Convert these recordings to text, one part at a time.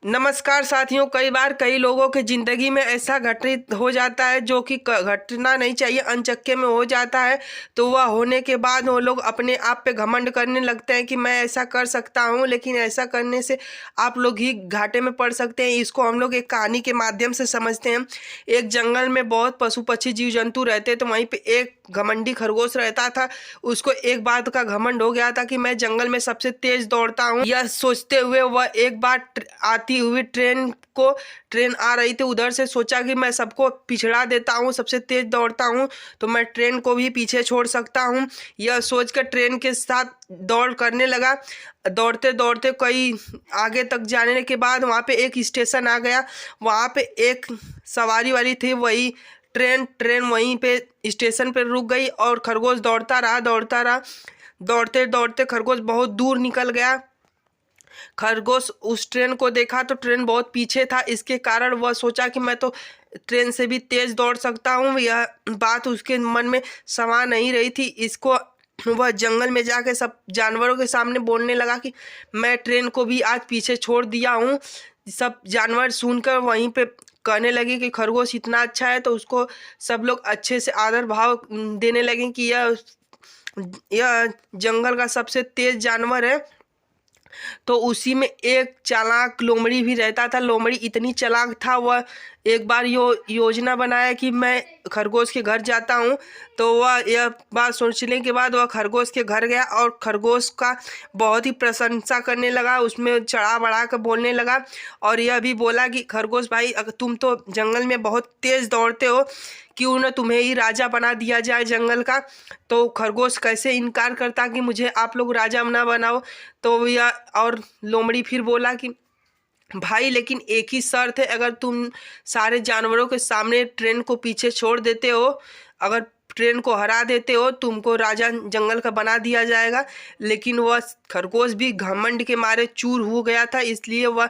नमस्कार साथियों। कई बार कई लोगों की ज़िंदगी में ऐसा घटित हो जाता है जो कि घटना नहीं चाहिए, अनचक्के में हो जाता है। तो वह होने के बाद वो लोग अपने आप पे घमंड करने लगते हैं कि मैं ऐसा कर सकता हूँ, लेकिन ऐसा करने से आप लोग ही घाटे में पड़ सकते हैं। इसको हम लोग एक कहानी के माध्यम से समझते हैं। एक जंगल में बहुत पशु पक्षी जीव जंतु रहते, तो वहीं पर एक घमंडी खरगोश रहता था। उसको एक बात का घमंड हो गया था कि मैं जंगल में सबसे तेज दौड़ता हूँ। यह सोचते हुए वह एक बार आती हुई ट्रेन आ रही थी उधर से, सोचा कि मैं सबको पिछड़ा देता हूँ, सबसे तेज दौड़ता हूँ तो मैं ट्रेन को भी पीछे छोड़ सकता हूँ। यह सोचकर ट्रेन के साथ दौड़ करने लगा। दौड़ते दौड़ते कई आगे तक जाने के बाद वहाँ पे एक स्टेशन आ गया। वहाँ पे एक सवारी वाली थी, वही ट्रेन वहीं पे स्टेशन पे रुक गई और खरगोश दौड़ता रहा। दौड़ते दौड़ते खरगोश बहुत दूर निकल गया। खरगोश उस ट्रेन को देखा तो ट्रेन बहुत पीछे था, इसके कारण वह सोचा कि मैं तो ट्रेन से भी तेज दौड़ सकता हूँ। यह बात उसके मन में समा नहीं रही थी। इसको वह जंगल में जाके सब जानवरों के सामने बोलने लगा कि मैं ट्रेन को भी आज पीछे छोड़ दिया हूँ। सब जानवर सुनकर वहीं पे कहने लगे कि खरगोश इतना अच्छा है, तो उसको सब लोग अच्छे से आदर भाव देने लगे कि यह जंगल का सबसे तेज जानवर है। तो उसी में एक चालाक लोमड़ी भी रहता था। लोमड़ी इतनी चालाक था, वह एक बार योजना बनाया कि मैं खरगोश के घर जाता हूँ। तो वह यह बात सोचने के बाद वह खरगोश के घर गया और खरगोश का बहुत ही प्रशंसा करने लगा, उसमें चढ़ा बढ़ा कर बोलने लगा और यह भी बोला कि खरगोश भाई, अगर तुम तो जंगल में बहुत तेज दौड़ते हो, क्यों न तुम्हें ही राजा बना दिया जाए जंगल का। तो खरगोश कैसे इनकार करता कि मुझे आप लोग राजा ना बनाओ। तो यह और लोमड़ी फिर बोला कि भाई, लेकिन एक ही शर्त है, अगर तुम सारे जानवरों के सामने ट्रेन को पीछे छोड़ देते हो, अगर ट्रेन को हरा देते हो, तुमको राजा जंगल का बना दिया जाएगा। लेकिन वह खरगोश भी घमंड के मारे चूर हो गया था, इसलिए वह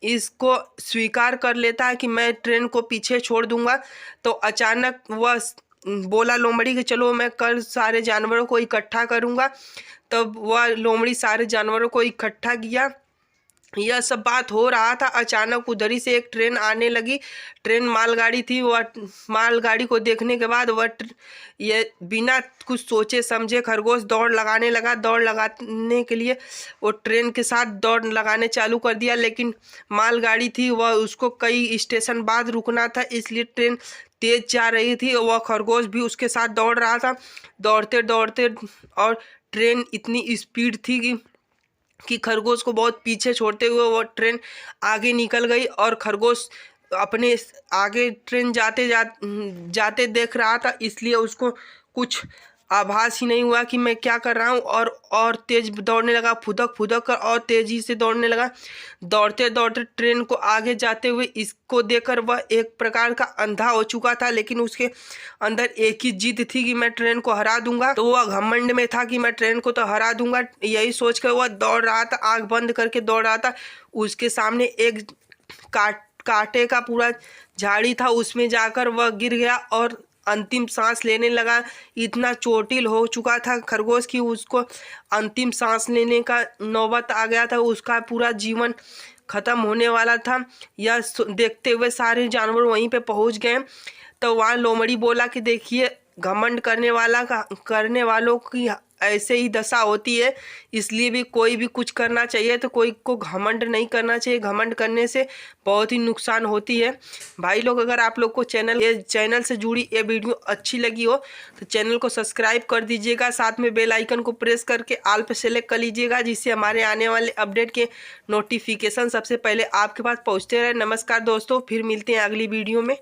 इसको स्वीकार कर लेता है कि मैं ट्रेन को पीछे छोड़ दूंगा। तो अचानक वह बोला लोमड़ी कि चलो मैं कल सारे जानवरों को इकट्ठा करूंगा। तब वह लोमड़ी सारे जानवरों को इकट्ठा किया। यह सब बात हो रहा था, अचानक उधर ही से एक ट्रेन आने लगी। ट्रेन मालगाड़ी थी। वह मालगाड़ी को देखने के बाद ये बिना कुछ सोचे समझे खरगोश दौड़ लगाने लगा। दौड़ लगाने के लिए वो ट्रेन के साथ दौड़ लगाने चालू कर दिया, लेकिन मालगाड़ी थी, वह उसको कई स्टेशन बाद रुकना था, इसलिए ट्रेन तेज जा रही थी। वह खरगोश भी उसके साथ दौड़ रहा था। दौड़ते दौड़ते और ट्रेन इतनी स्पीड थी कि खरगोश को बहुत पीछे छोड़ते हुए वो ट्रेन आगे निकल गई और खरगोश अपने आगे ट्रेन जाते देख रहा था, इसलिए उसको कुछ आभास ही नहीं हुआ कि मैं क्या कर रहा हूँ और तेज दौड़ने लगा। फुदक फुदक कर और तेजी से दौड़ने लगा। दौड़ते दौड़ते ट्रेन को आगे जाते हुए इसको देखकर वह एक प्रकार का अंधा हो चुका था, लेकिन उसके अंदर एक ही जिद थी कि मैं ट्रेन को हरा दूंगा। तो वह घमंड में था कि मैं ट्रेन को तो हरा दूंगा। यही सोचकर वह दौड़ रहा था, आंख बंद करके दौड़ रहा था। उसके सामने एक कांटे का पूरा झाड़ी था, उसमें जाकर वह गिर गया और अंतिम सांस लेने लगा। इतना चोटिल हो चुका था खरगोश कि उसको अंतिम सांस लेने का नौबत आ गया था, उसका पूरा जीवन खत्म होने वाला था। यह देखते हुए सारे जानवर वहीं पे पहुंच गए। तो वहाँ लोमड़ी बोला कि देखिए, घमंड करने वालों की ऐसे ही दशा होती है, इसलिए भी कोई भी कुछ करना चाहिए तो कोई को घमंड नहीं करना चाहिए। घमंड करने से बहुत ही नुकसान होती है। भाई लोग, अगर आप लोग को चैनल से जुड़ी ये वीडियो अच्छी लगी हो तो चैनल को सब्सक्राइब कर दीजिएगा, साथ में बेल आइकन को प्रेस करके ऑल पे सेलेक्ट कर लीजिएगा, जिससे हमारे आने वाले अपडेट के नोटिफिकेशन सबसे पहले आपके पास पहुँचते रहे। नमस्कार दोस्तों, फिर मिलते हैं अगली वीडियो में।